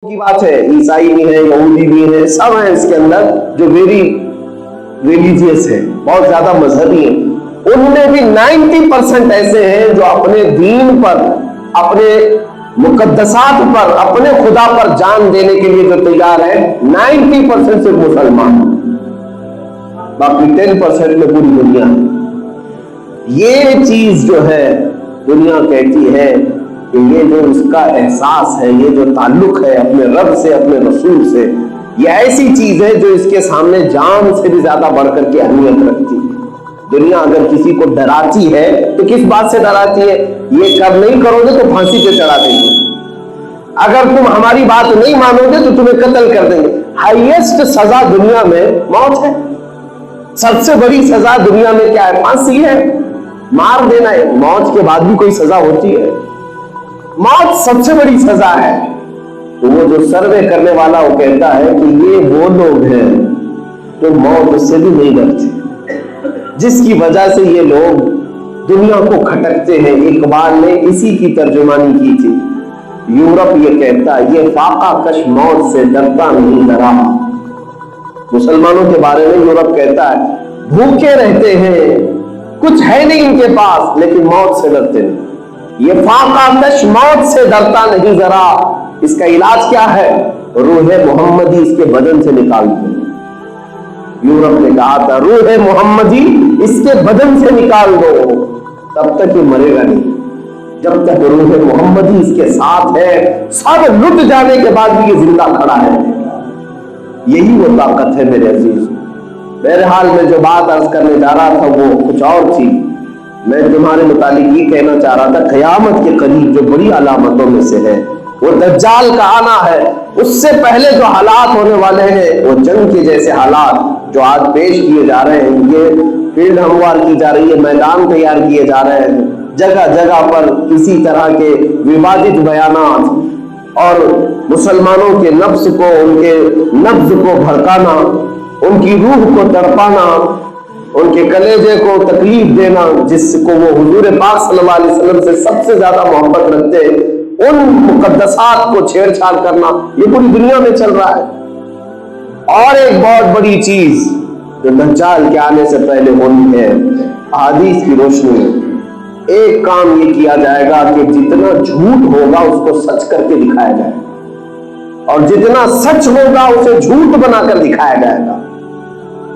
کی بات ہے، عیسائی بھی ہیں، یہودی بھی ہیں، سب ہیں اس کے اندر جو ویری ریلیجیس ہے، بہت زیادہ مذہبی ہیں. ان میں بھی 90% ایسے ہیں جو اپنے دین پر، اپنے مقدسات پر، اپنے خدا پر جان دینے کے لیے جو تیار ہے. 90% صرف مسلمان، باقی 10% میں پوری دنیا ہے. یہ چیز جو ہے دنیا کہتی ہے کہ یہ جو اس کا احساس ہے، یہ جو تعلق ہے اپنے رب سے، اپنے رسول سے، یہ ایسی چیز ہے جو اس کے سامنے جان سے بھی زیادہ بڑھ کر کے اہمیت رکھتی ہے. دنیا اگر کسی کو ڈراتی ہے تو کس بات سے ڈراتی ہے؟ یہ کب نہیں کرو گے تو پھانسی پہ چڑھا دیں گے، اگر تم ہماری بات نہیں مانو گے تو تمہیں قتل کر دیں گے. ہائیسٹ سزا دنیا میں موت ہے. سب سے بڑی سزا دنیا میں کیا ہے؟ پھانسی ہے، مار دینا ہے. موت کے بعد بھی کوئی سزا ہوتی ہے؟ موت سب سے بڑی سزا ہے. تو وہ جو سروے کرنے والا وہ کہتا ہے کہ یہ وہ لوگ ہیں جو موت سے بھی نہیں ڈرتے، جس کی وجہ سے یہ لوگ دنیا کو کھٹکتے ہیں. اقبال نے اسی کی ترجمانی کی تھی. یورپ یہ کہتا ہے یہ فاقہ کش موت سے ڈرتا نہیں ڈرا. مسلمانوں کے بارے میں یورپ کہتا ہے بھوکے رہتے ہیں، کچھ ہے نہیں ان کے پاس، لیکن موت سے ڈرتے نہیں. یہ فاقہ کش موت سے ڈرتا نہیں ذرا. اس کا علاج کیا ہے؟ روح محمدی اس کے بدن سے نکال دو. یورپ نے کہا تھا روح محمدی اس کے بدن سے نکال دو، تب تک یہ مرے گا نہیں. جب تک روح محمدی اس کے ساتھ ہے، سب لٹ جانے کے بعد بھی یہ زندہ کھڑا ہے. یہی وہ طاقت ہے میرے عزیز. بہرحال میں جو بات عرض کرنے جا رہا تھا وہ کچھ اور تھی. میں تمہارے متعلق یہ کہنا چاہ رہا تھا قیامت کے قریب جو بڑی علامتوں میں سے ہے وہ دجال کا آنا ہے. اس سے پہلے جو حالات ہونے والے ہیں وہ جنگ کے جیسے حالات جو آج پیش کیے جا رہے ہیں. یہ فیلڈ ہموار کی جا رہی ہے، میدان تیار کیے جا رہے ہیں، جگہ جگہ پر کسی طرح کے ووادت بیانات اور مسلمانوں کے نفس کو، ان کے نبض کو بھڑکانا، ان کی روح کو تڑپانا، ان کے کلیجے کو تکلیف دینا، جس کو وہ حضور پاک صلی اللہ علیہ وسلم سے سب سے زیادہ محبت رکھتے ہیں، ان مقدسات کو چھیڑ چھاڑ کرنا، یہ پوری دنیا میں چل رہا ہے. اور ایک بہت بڑی چیز جو دجال کے آنے سے پہلے ہونی ہے، احادیث کی روشنی میں ایک کام یہ کیا جائے گا کہ جتنا جھوٹ ہوگا اس کو سچ کر کے دکھایا جائے گا، اور جتنا سچ ہوگا اسے جھوٹ بنا کر دکھایا جائے گا.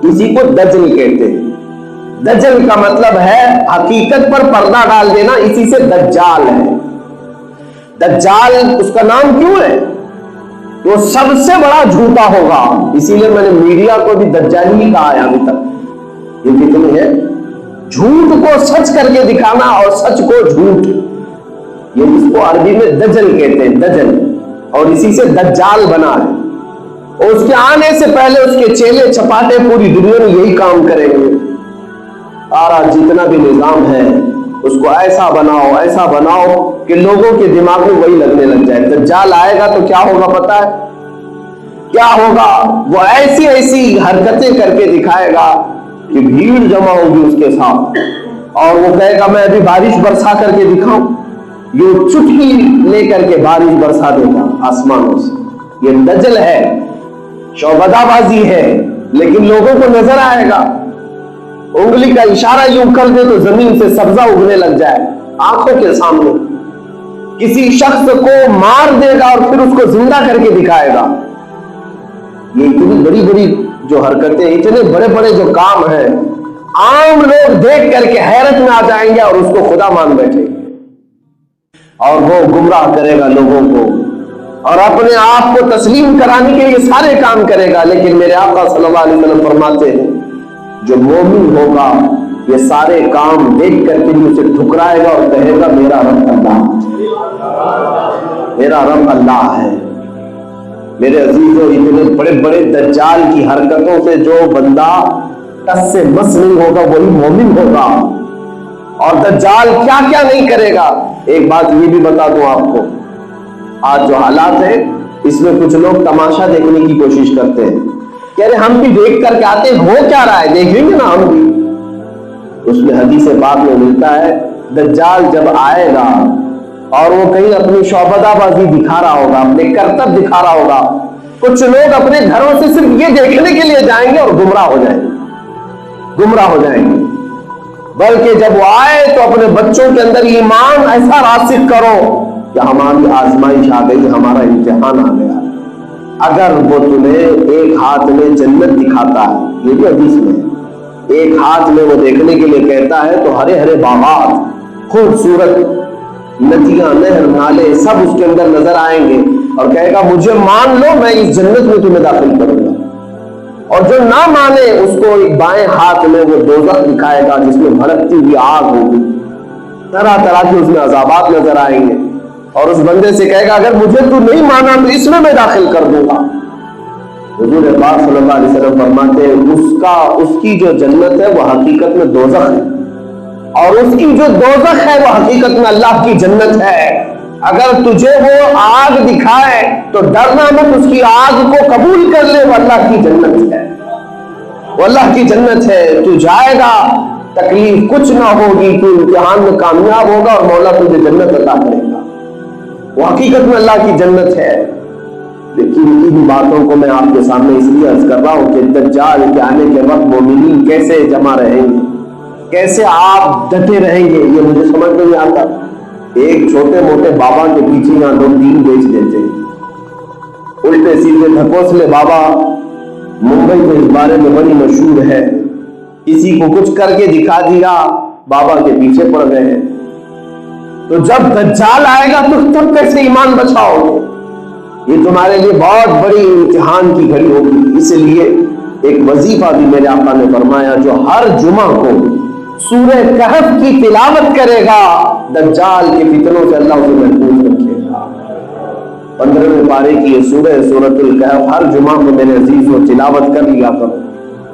اسی کو دجل کہتے ہیں. دجل کا مطلب ہے حقیقت پر پردہ ڈال دینا، اسی سے دجال ہے. دجال اس کا نام کیوں ہے؟ وہ سب سے بڑا جھوٹا ہوگا. اسی لیے میں نے میڈیا کو بھی دجالی ہی کہا ہے ابھی تک. یہ کتنی ہے جھوٹ کو سچ کر کے دکھانا اور سچ کو جھوٹ، یہ اس کو عربی میں دجل کہتے ہیں، دجل. اور اسی سے دجال بنا ہے. اور اس کے آنے سے پہلے اس کے چیلے چپاٹے پوری دنیا میں یہی کام کریں گے. سارا جتنا بھی نظام ہے اس کو ایسا بناؤ کہ لوگوں کے دماغ میں وہی لگنے لگ جائے. دجال آئے گا تو کیا ہوگا پتا ہے؟ کیا ہوگا؟ وہ ایسی حرکتیں کر کے دکھائے گا کہ بھیڑ جمع ہوگی اس کے ساتھ، اور وہ کہے گا میں ابھی بارش برسا کر کے دکھاؤں. یہ چٹکی لے کر کے بارش برسا دے گا آسمانوں سے. یہ دجل ہے، شعبدہ بازی ہے، لیکن لوگوں کو نظر آئے گا. انگلی کا اشارہ یوں کر دے تو زمین سے سبزہ اگنے لگ جائے آنکھوں کے سامنے. کسی شخص کو مار دے گا اور پھر اس کو زندہ کر کے دکھائے گا. یہ اتنی بڑی بڑی جو حرکتیں، اتنے بڑے بڑے جو کام ہیں، عام لوگ دیکھ کر کے حیرت میں آ جائیں گے اور اس کو خدا مان بیٹھے گے، اور وہ گمراہ کرے گا لوگوں کو اور اپنے آپ کو تسلیم کرانے کے لیے سارے کام کرے گا. لیکن میرے آقا صلی اللہ علیہ وسلم فرماتے ہیں جو مومن ہوگا یہ سارے کام دیکھ کر کے بھی اسے ٹھکرائے گا اور کہے گا میرا رب اللہ، میرا رب اللہ ہے. میرے عزیزوں، اتنے بڑے بڑے دجال کی حرکتوں سے جو بندہ ٹس سے مس نہیں ہوگا وہی مومن ہوگا. اور دجال کیا کیا نہیں کرے گا. ایک بات یہ بھی بتا دوں آپ کو، آج جو حالات ہیں اس میں کچھ لوگ تماشا دیکھنے کی کوشش کرتے ہیں کہ ارے ہم بھی دیکھ کر کے آتے ہیں، ہو کیا رہا ہے دیکھیں گے نا ہم بھی. اس میں حدیث پاک میں ملتا ہے دجال جب آئے گا اور وہ کہیں اپنی شعبدہ بازی دکھا رہا ہوگا، اپنے کرتب دکھا رہا ہوگا. کچھ لوگ اپنے گھروں سے صرف یہ دیکھنے کے لیے جائیں گے اور گمراہ ہو جائیں گے. بلکہ جب وہ آئے تو اپنے بچوں کے اندر ایمان ایسا راسخ کرو کہ ہماری آزمائش آ گئی، ہمارا امتحان آ گیا. اگر وہ تمہیں ایک ہاتھ میں جنت دکھاتا ہے، یہ بھی حدیث میں ہے، ایک ہاتھ میں وہ دیکھنے کے لیے کہتا ہے تو ہرے ہرے باغات، خوبصورت ندیاں، نہر، نالے سب اس کے اندر نظر آئیں گے اور کہے گا مجھے مان لو میں اس جنت میں تمہیں داخل کروں گا. اور جو نہ مانے اس کو ایک بائیں ہاتھ میں وہ دوزخ دکھائے گا جس میں بھڑکتی ہوئی آگ ہوگی، طرح طرح کے اس میں عذابات نظر آئیں گے. اور اس بندے سے کہے گا اگر مجھے تو نہیں مانا تو اس میں داخل کر دوں گا. حضور پاک صلی اللہ علیہ وسلم فرماتے ہیں اس کی جو جنت ہے وہ حقیقت میں دوزخ ہے، اور اس کی جو دوزخ ہے وہ حقیقت میں اللہ کی جنت ہے. اگر تجھے وہ آگ دکھائے تو ڈرنا مت، اس کی آگ کو قبول کر لے، وہ اللہ کی جنت ہے، وہ اللہ کی جنت ہے. تو جائے گا، تکلیف کچھ نہ ہوگی، تو امتحان میں کامیاب ہوگا اور مولا تجھے جنت عطا کرے گا. وہ حقیقت میں اللہ کی جنت ہے. لیکن ان باتوں کو میں آپ کے سامنے اس لیے عرض کر رہا ہوں کہ دجال کے آنے کے وقت مومنین کیسے جمع رہیں گے، کیسے آپ ڈٹے رہیں گے، یہ مجھے سمجھ میں نہیں آتا. ایک چھوٹے موٹے بابا کے پیچھے یہاں لوگ دین بیچ دیتے ہیں، الٹے سیدھے ڈھکوسلے بابا. ممبئی میں اس بارے میں بڑی مشہور ہے، کسی کو کچھ کر کے دکھا دیا، بابا کے پیچھے پڑ گئے ہیں. تو جب دجال آئے گا تو تب کیسے ایمان بچاؤ گے؟ یہ تمہارے لیے بہت بڑی امتحان کی گھڑی ہوگی. اس لیے ایک وظیفہ بھی میرے آقا نے فرمایا، جو ہر جمعہ کو سورہ کہف کی تلاوت کرے گا دجال کے فتنوں سے اللہ اسے محفوظ رکھے گا. 15ویں پارے کی یہ سورۃ الکہف ہر جمعہ کو میرے عزیزوں تلاوت کر لیا کرو.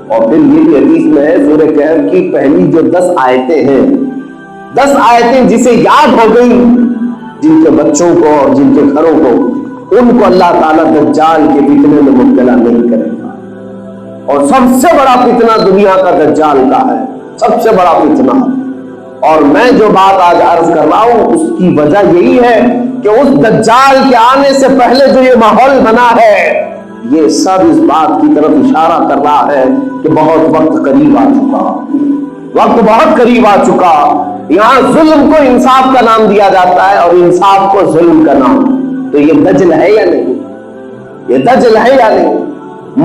اور پھر یہ بھی حدیث میں ہے سورہ کہف کی پہلی جو 10 آیتیں ہیں، 10 آیتیں جسے یاد ہو گئی، جن کے بچوں کو اور جن کے گھروں کو، ان کو اللہ تعالیٰ دجال کے فتنے میں مبتلا نہیں کرے گا. اور سب سے بڑا فتنہ دنیا کا دجال کا ہے، سب سے بڑا فتنہ. اور میں جو بات آج عرض کر رہا ہوں اس کی وجہ یہی ہے کہ اس دجال کے آنے سے پہلے جو یہ ماحول بنا ہے، یہ سب اس بات کی طرف اشارہ کر رہا ہے کہ بہت وقت قریب آ چکا، وقت بہت قریب آ چکا. یہاں ظلم کو انصاف کا نام دیا جاتا ہے اور انصاف کو ظلم کا نام. تو یہ دجل ہے یا نہیں؟ یہ دجل ہے یا نہیں؟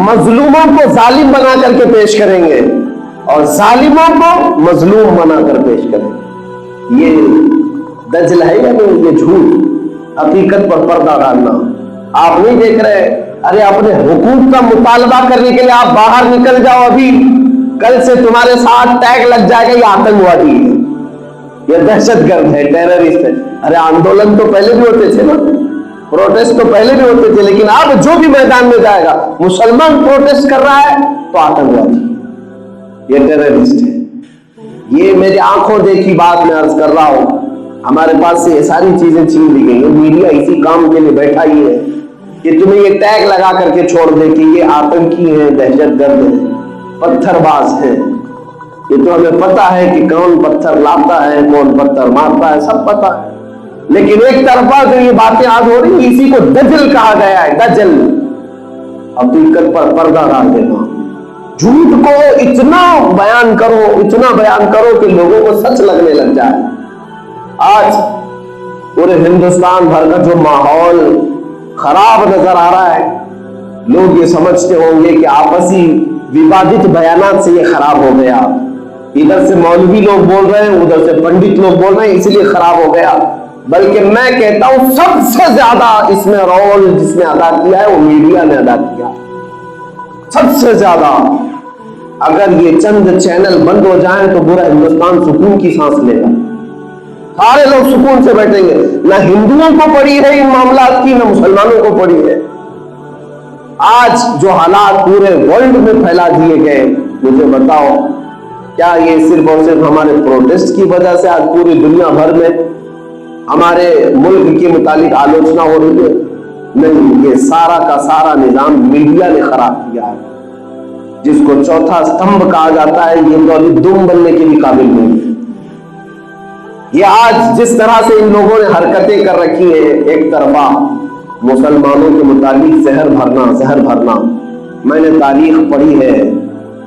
مظلوموں کو ظالم بنا کر کے پیش کریں گے اور ظالموں کو مظلوم بنا کر پیش کریں گے. یہ دجل ہے یا نہیں؟ یہ جھوٹ، حقیقت پر پردہ ڈالنا. آپ نہیں دیکھ رہے؟ ارے اپنے حقوق کا مطالبہ کرنے کے لیے آپ باہر نکل جاؤ، ابھی کل سے تمہارے ساتھ ٹیگ لگ جائے گا، یہ آتنکوادی ہے، یہ دہشت گرد ہے، ٹیررسٹ ہے. ارے آندولن تو پہلے بھی ہوتے تھے نا، پروٹیسٹ تو پہلے بھی ہوتے تھے، لیکن اب جو بھی میدان میں جائے گا مسلمان پروٹیسٹ کر رہا ہے تو آتنکوادی، یہ ٹیررسٹ ہے. یہ میری آنکھوں دیکھی بات میں عرض کر رہا ہوں. ہمارے پاس سے یہ ساری چیزیں چھین لی گئی ہیں. میڈیا اسی کام کے لیے بیٹھا ہی ہے کہ تمہیں یہ ٹیگ لگا کر کے چھوڑ دے کہ یہ آتنکی ہیں، دہشت گرد ہیں، پتھر باز ہیں. یہ تو ہمیں پتا ہے کہ کون پتھر لاتا ہے، کون پتھر مارتا ہے، سب پتا ہے. لیکن ایک طرفہ جو یہ باتیں آج ہو رہی ہیں، اسی کو دجل کہا گیا ہے. دجل حقیقت پر پردہ ڈال دینا. جھوٹ کو اتنا بیان کرو کہ لوگوں کو سچ لگنے لگ جائے. آج پورے ہندوستان بھر کا جو ماحول خراب نظر آ رہا ہے، لوگ یہ سمجھتے ہوں گے کہ آپسی ووادت بیانات سے یہ خراب ہو گیا. ادھر سے مولوی لوگ بول رہے ہیں، ادھر سے پنڈت لوگ بول رہے ہیں، اسی لیے خراب ہو گیا. بلکہ میں کہتا ہوں سب سے زیادہ اس میں رول جس نے ادا کیا ہے وہ میڈیا نے ادا کیا. سب سے زیادہ. اگر یہ چند چینل بند ہو جائیں تو پورا ہندوستان سکون کی سانس لے گا. سارے لوگ سکون سے بیٹھیں گے. نہ ہندوؤں کو پڑی ہے ان معاملات کی، نہ مسلمانوں کو پڑی ہے. آج جو حالات پورے ورلڈ میں پھیلا دیے گئے، مجھے بتاؤ کیا یہ صرف اور صرف ہمارے پروٹیسٹ کی وجہ سے آج پوری دنیا بھر میں ہمارے ملک کے متعلق آلوچنا ہو رہی ہے؟ نہیں، یہ سارا کا سارا نظام میڈیا نے خراب کیا ہے، جس کو چوتھا ستمبھ کہا جاتا ہے. یہ تو ابھی دم بننے کے بھی قابل نہیں ہے. یہ آج جس طرح سے ان لوگوں نے حرکتیں کر رکھی ہیں، ایک طرفہ مسلمانوں کے متعلق زہر بھرنا. میں نے تاریخ پڑھی ہے،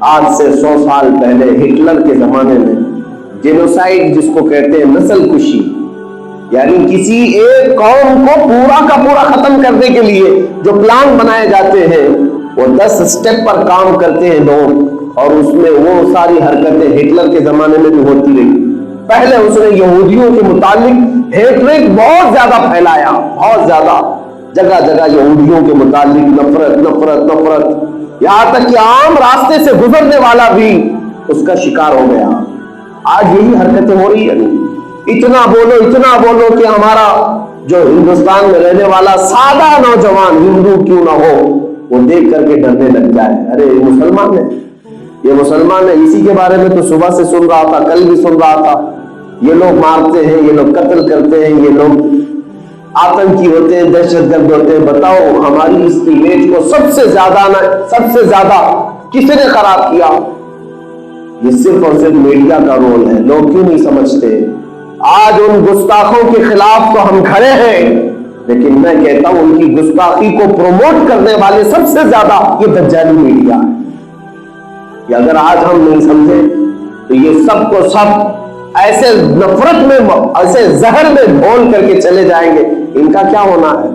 آج سے 100 سال پہلے ہٹلر کے زمانے میں جینوسائیڈ جس کو کہتے ہیں، نسل کشی، یعنی کسی ایک قوم کو پورا کا پورا ختم کرنے کے لیے جو پلان بنائے جاتے ہیں، وہ 10 سٹیپ پر کام کرتے ہیں لوگ، اور اس میں وہ ساری حرکتیں ہٹلر کے زمانے میں بھی ہوتی رہی. پہلے اس نے یہودیوں کے متعلق ہیٹریٹ بہت زیادہ پھیلایا، بہت زیادہ، جگہ جگہ یہودیوں کے متعلق نفرت نفرت نفرت، یہاں تک کہ عام راستے سے گزرنے والا بھی اس کا شکار ہو گیا. آج یہی حرکتیں ہو رہی ہیں. اتنا بولو کہ ہمارا جو ہندوستان میں رہنے والا سادہ نوجوان ہندو کیوں نہ ہو، وہ دیکھ کر کے ڈرنے لگ جائے، ارے یہ مسلمان ہے. اسی کے بارے میں تو صبح سے سن رہا تھا، کل بھی سن رہا تھا. یہ لوگ مارتے ہیں، یہ لوگ قتل کرتے ہیں، یہ لوگ آتنکی ہوتے ہیں، دہشت گرد ہوتے ہیں. بتاؤ ہماری اس امیج کو سب سے زیادہ کس نے خراب کیا؟ یہ صرف اور صرف میڈیا کا رول ہے. لوگ کیوں نہیں سمجھتے؟ آج ان گستاخوں کے خلاف تو ہم کھڑے ہیں، لیکن میں کہتا ہوں ان کی گستاخی کو پروموٹ کرنے والے سب سے زیادہ یہ دجالی میڈیا ہے. کہ اگر آج ہم نہیں سمجھے تو یہ سب کو سب ایسے نفرت میں، ایسے زہر میں گھول کر کے چلے جائیں گے. ان کا کیا ہونا ہے؟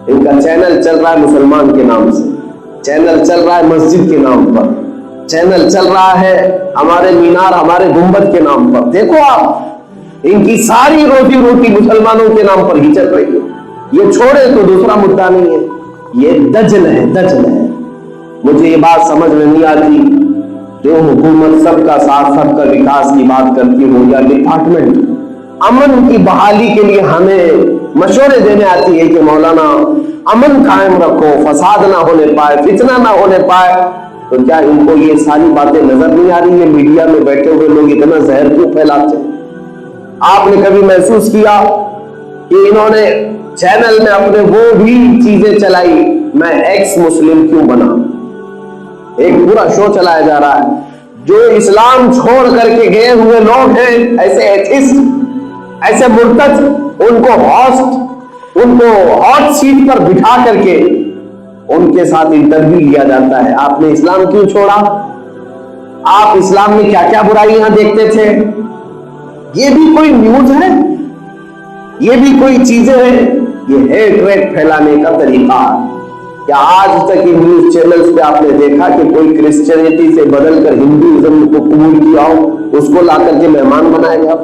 ان کا چینل چل رہا ہے مسلمان کے نام سے، چینل چل رہا ہے مسجد کے نام پر، چینل چل رہا ہے ہمارے مینار، ہمارے گنبد کے نام پر. دیکھو آپ، ان کی ساری روزی روٹی مسلمانوں کے نام پر ہی چل رہی ہے. یہ چھوڑے تو دوسرا مدعا نہیں ہے. یہ دجل ہے. مجھے یہ بات سمجھ میں نہیں آتی، جو حکومت سب کا ساتھ، سب کا وکاس کی بات کرتی ہو، یا ڈپارٹمنٹ امن کی بحالی کے لیے ہمیں مشورے دینے آتی ہے کہ مولانا امن قائم رکھو، فساد نہ ہونے پائے، فتنہ نہ ہونے پائے، تو کیا ان کو یہ ساری باتیں نظر نہیں آ رہی ہے؟ میڈیا میں بیٹھے ہوئے لوگ اتنا زہر کیوں پھیلاتے ہیں؟ آپ نے کبھی محسوس کیا کہ انہوں نے چینل میں اپنے وہ بھی چیزیں چلائی، میں ایکس مسلم کیوں بنا؟ ایک پورا شو چلایا جا رہا ہے. جو اسلام چھوڑ کر کے گئے ہوئے لوگ ہیں، ایسے ایتھسٹ، ایسے مرتد، ان کو ہاٹ سیٹ پر بٹھا کر کے ان کے ساتھ انٹرویو لیا جاتا ہے. آپ نے اسلام کیوں چھوڑا؟ آپ اسلام میں کیا کیا برائیاں دیکھتے تھے؟ یہ بھی کوئی نیوز ہے؟ یہ بھی کوئی چیزیں ہیں؟ یہ ہیٹ پھیلانے کا طریقہ ہے. کیا آج تک یہ نیوز چینلز پہ آپ نے دیکھا کہ کوئی کرسچینٹی سے بدل کر ہندوازم کو قبول کیا ہو، اس کو لا کر کے مہمان بنایا گیا،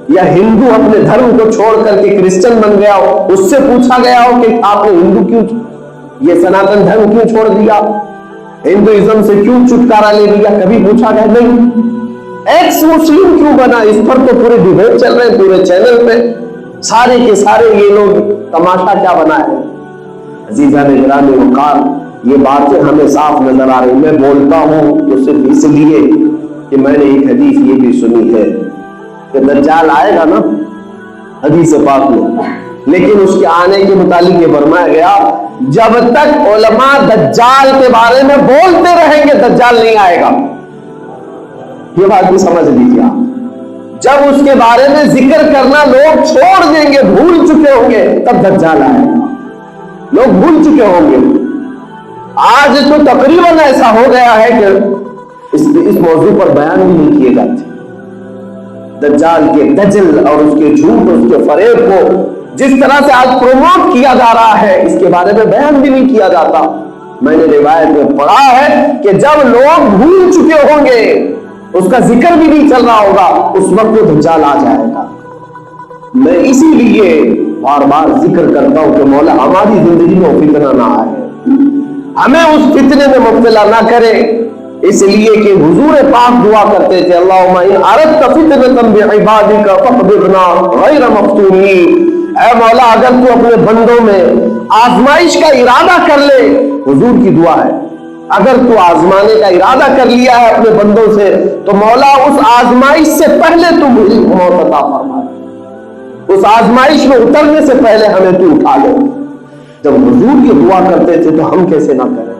یا ہندو اپنے دھرم کو چھوڑ کر کے کرسچن بن گیا ہو، اس سے پوچھا گیا ہو کہ آپ نے ہندو کیوں، یہ سناتن دھرم کیوں چھوڑ دیا، ہندوازم سے کیوں چھٹکارا لے لیا؟ کبھی پوچھا گیا نہیں. ایکس مسلم کیوں بنا؟ اس پر تو پورے ڈیبیٹ چل رہے ہیں پورے چینل پہ، سارے کے سارے یہ لوگ تماشا کیا بنا ہے. عزیزان گرامی وقار، یہ باتیں ہمیں صاف نظر آ رہی. میں بولتا ہوں تو صرف اس لیے کہ میں نے ایک حدیث یہ بھی سنی ہے کہ دجال آئے گا نا حدیث پاک میں، لیکن اس کے آنے کے متعلق یہ فرمایا گیا جب تک علماء دجال کے بارے میں بولتے رہیں گے دجال نہیں آئے گا. یہ بات بھی سمجھ لیجیے آپ. جب اس کے بارے میں ذکر کرنا لوگ چھوڑ دیں گے، بھول چکے ہوں گے، تب دجال آئے گا. لوگ بھول چکے ہوں گے. آج تو تقریباً ایسا ہو گیا ہے کہ اس موضوع پر بیان بھی نہیں کیے جاتے. دجال کے دجل اور اس کے جھوٹ، اس کے فریب کو جس طرح سے آج پروموٹ کیا جا رہا ہے، اس کے بارے میں بیان بھی نہیں کیا جاتا. میں نے روایت میں پڑھا ہے کہ جب لوگ بھول چکے ہوں گے، اس کا ذکر بھی نہیں چل رہا ہوگا، اس وقت وہ دجال آ جائے گا. میں اسی لیے بار بار ذکر کرتا ہوں کہ مولا ہماری زندگی میں فتنہ نہ آئے، ہمیں اس فتنے میں مبتلا نہ کرے. اس لیے کہ حضور پاک دعا کرتے تھے اللہم ان اردت فتنة بعبادک فاقبضنا غیر مفتونین. اے مولا اگر تو اپنے بندوں میں آزمائش کا ارادہ کر لے، حضور کی دعا ہے، اگر تو آزمانے کا ارادہ کر لیا ہے اپنے بندوں سے تو مولا اس آزمائش سے پہلے تو مجھے موت عطا فرما، اس آزمائش میں اترنے سے پہلے ہمیں تو اٹھا لو. جب حضور کی دعا کرتے تھے تو ہم کیسے نہ کریں.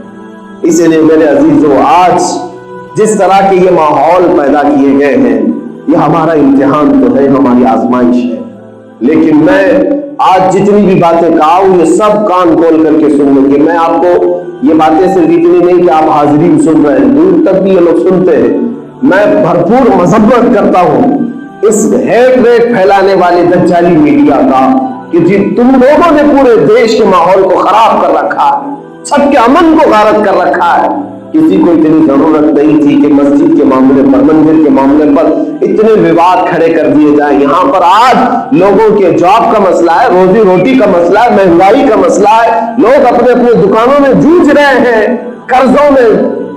اس لیے میرے عزیزو، آج جس طرح کے یہ ماحول پیدا کیے گئے ہیں، یہ ہمارا امتحان تو ہے، ہماری آزمائش ہے، لیکن میں آج جتنی بھی باتیں کہا ہوں یہ سب کان کھول کر کے سن لیں گے۔ میں آپ کو یہ باتیں صرف اتنی نہیں کہ آپ حاضرین سن رہے ہیں، دور تک بھی یہ لوگ سنتے ہیں۔ میں بھرپور مذمت کرتا ہوں اس ہیٹ ریٹ پھیلانے والے دجالی میڈیا کا کہ جی تم لوگوں نے پورے دیش کے ماحول کو خراب کر رکھا ہے، سب کے امن کو غارت کر رکھا ہے۔ کسی کو اتنی ضرورت نہیں تھی کہ مسجد کے معاملے پر، مندر کے معاملے پر اتنے وواد کھڑے کر دیے جائیں۔ یہاں پر آج لوگوں کے جاب کا مسئلہ ہے، روزی روٹی کا مسئلہ ہے، مہنگائی کا مسئلہ ہے، لوگ اپنے اپنے دکانوں میں جوجھ رہے ہیں، قرضوں میں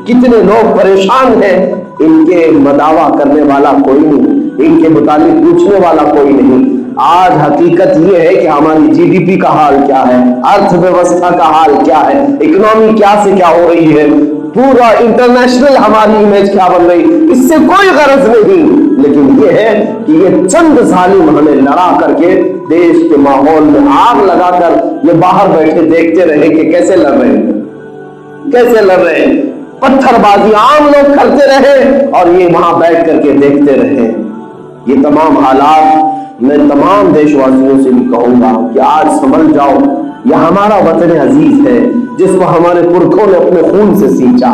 کتنے لوگ پریشان ہیں۔ ان کے مداوا کرنے والا کوئی نہیں، ان کے متعلق پوچھنے والا کوئی نہیں۔ آج حقیقت یہ ہے کہ ہماری جی ڈی پی کا حال کیا ہے، ارتھ ویوستھا کا حال کیا ہے، اکنامی کیا سے کیا ہو رہی ہے، پورا انٹرنیشنل ہماری امیج کیا بن رہی، اس سے کوئی غرض نہیں، لیکن یہ ہے کہ یہ چند ظالم ہمیں لڑا کر کے دیش کے ماحول میں آگ لگا کر یہ باہر بیٹھے دیکھتے رہے کہ کیسے لڑ رہے ہیں، کیسے لڑ رہے ہیں، پتھر بازی عام لوگ کرتے رہے اور یہ وہاں بیٹھ کر کے دیکھتے رہے۔ یہ تمام حالات میں تمام دیش واسیوں سے بھی کہوں گا کہ آج سمجھ جاؤ یہ ہمارا وطن عزیز ہے جس کو ہمارے پرکھوں نے اپنے خون سے سینچا۔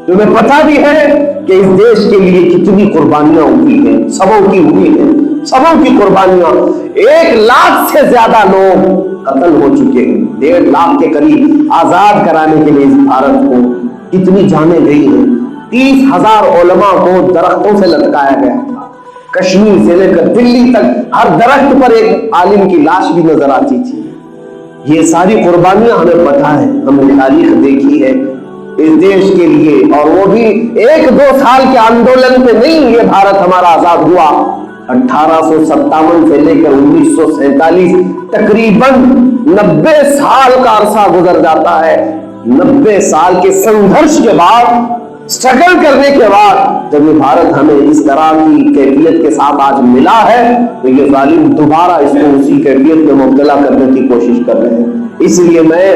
تمہیں پتا بھی ہے کہ اس دیش کے لیے کتنی قربانیاں ہوئی ہیں، سبوں کی ہوئی ہیں، سبوں کی قربانیاں۔ 1 لاکھ سے زیادہ لوگ قتل ہو چکے ہیں، 1.5 لاکھ کے قریب آزاد کرانے کے لیے اس بھارت کو کتنی جانیں گئی ہیں۔ 30,000 علماء کو درختوں سے لٹکایا گیا تھا، کشمیر سے لے کر دلی تک ہر درخت پر ایک عالم کی لاش بھی نظر آتی تھی۔ یہ ساری قربانیاں ہمیں پتہ ہے، ہم نے تاریخ دیکھی ہے اس دیش کے لیے، اور وہ بھی 1-2 سال کے آندولن پہ نہیں یہ بھارت ہمارا آزاد ہوا۔ 1857 سے لے کر 1947 تقریباً 90 سال کا عرصہ گزر جاتا ہے۔ 90 سال کے سنگھرش کے بعد، اسٹرگل کرنے کے بعد جب یہ بھارت ہمیں اس طرح کی کیفیت کے ساتھ آج ملا ہے تو یہ ظالم دوبارہ اس کو اسی کیفیت میں مبتلا کرنے کی کوشش کر رہے ہیں۔ اس لیے میں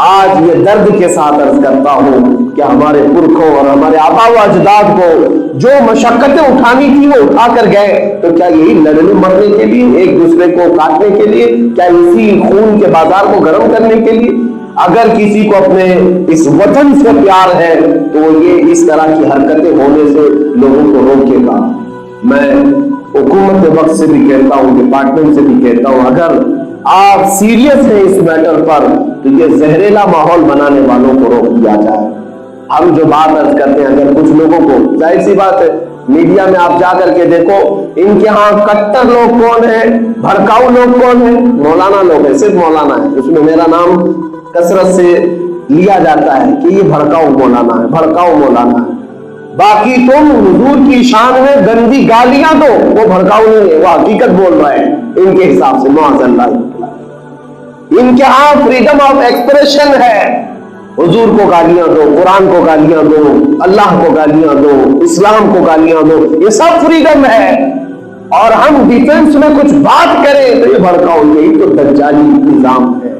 آج یہ درد کے ساتھ عرض کرتا ہوں کہ ہمارے پرکھوں اور ہمارے آبا و اجداد کو جو مشقتیں اٹھانی تھی وہ اٹھا کر گئے، تو کیا یہی لڑنے مرنے کے لیے، ایک دوسرے کو کاٹنے کے لیے، کیا اسی خون کے بازار کو گرم کرنے کے لیے؟ اگر کسی کو اپنے اس وطن سے پیار ہے تو یہ اس طرح کی حرکتیں ہونے سے لوگوں کو روکے گا۔ میں حکومت وقت سے بھی کہتا ہوں، ڈپارٹمنٹ سے بھی کہتا ہوں، اگر آپ سیریس ہیں اس میٹر پر تو یہ زہریلا ماحول بنانے والوں کو روک دیا جائے۔ ہم جو بات عرض کرتے ہیں، اگر کچھ لوگوں کو، ظاہر سی بات ہے میڈیا میں آپ جا کر کے دیکھو ان کے ہاں کٹر لوگ کون ہیں، بھڑکاؤ لوگ کون ہیں، مولانا لوگ ہیں، صرف مولانا ہے، اس میں میرا نام کثرت سے لیا جاتا ہے کہ یہ بھڑکاؤ مولانا ہے، بھڑکاؤ مولانا ہے۔ باقی تم حضور کی شان میں گندی گالیاں دو، وہ بھڑکاؤ نہیں ہے، وہ حقیقت بول رہے ہیں ان کے حساب سے، معاذ اللہ۔ ان کے ہاں فریڈم آف ایکسپریشن ہے، حضور کو گالیاں دو، قرآن کو گالیاں دو، اللہ کو گالیاں دو، اسلام کو گالیاں دو، یہ سب فریڈم ہے۔ اور ہم ڈیفنس میں کچھ بات کریں تو یہ بھڑکاؤ، یہی تو دجالی نظام ہے،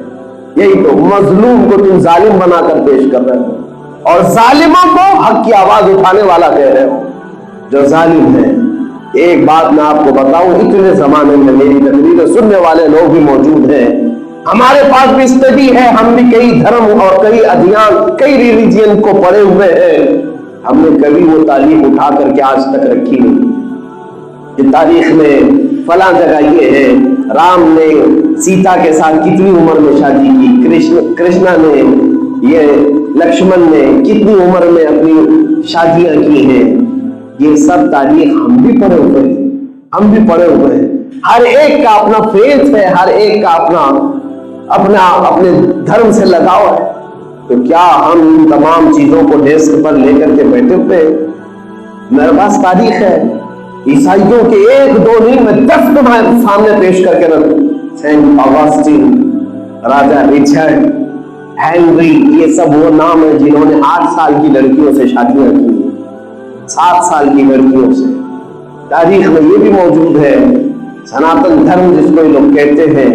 یہی تو مظلوم کو تم ظالم بنا کر پیش کر رہے ہو اور ظالموں کو حق کی آواز اٹھانے والا کہہ رہے ہو جو ظالم ہے۔ ایک بات میں آپ کو بتاؤں، اتنے زمانے میں میری تقریر سننے والے لوگ بھی موجود ہیں، ہمارے پاس بھی اسٹڈی ہے، ہم بھی کئی دھرم اور کئی ادیان، کئی ریلیجین کو پڑھے ہوئے ہیں، ہم نے کبھی وہ تعلیم اٹھا کر کے آج تک رکھی نہیں کہ تاریخ میں فلاں جگہ یہ ہے، رام نے سیتا کے ساتھ کتنی عمر میں شادی کی، کرشنا نے، یہ لکشمن نے کتنی عمر میں اپنی شادیاں کی ہیں۔ یہ سب تاریخ ہم بھی پڑھے ہوئے ہیں، ہم بھی پڑھے ہوئے ہیں۔ ہر ایک کا اپنا فیتھ ہے، ہر ایک کا اپنے دھرم سے لگاؤ ہے، تو کیا ہم ان تمام چیزوں کو ڈیسک پر لے کر کے بیٹھے ہوئے؟ میرے پاس تاریخ ہے، عیسائیوں کے 1-2 نہیں، میں 10 تمہارے سامنے پیش کر کے رکھوں۔ سینٹ آگسٹین، راجا رچرڈ، ہینری، یہ سب وہ نام ہیں جنہوں نے 8 سال کی لڑکیوں سے شادیاں کی، 7 سال کی لڑکیوں سے۔ تاریخ میں یہ بھی موجود ہے۔ سناتن دھرم جس کو یہ لوگ کہتے ہیں،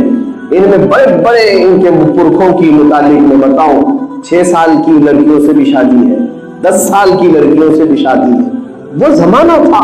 ان میں بڑے بڑے ان کے پرکھوں کی متعلق میں بتاؤں، 6 سال کی لڑکیوں سے بھی شادی ہے، 10 سال کی لڑکیوں سے بھی شادی ہے۔ وہ زمانہ تھا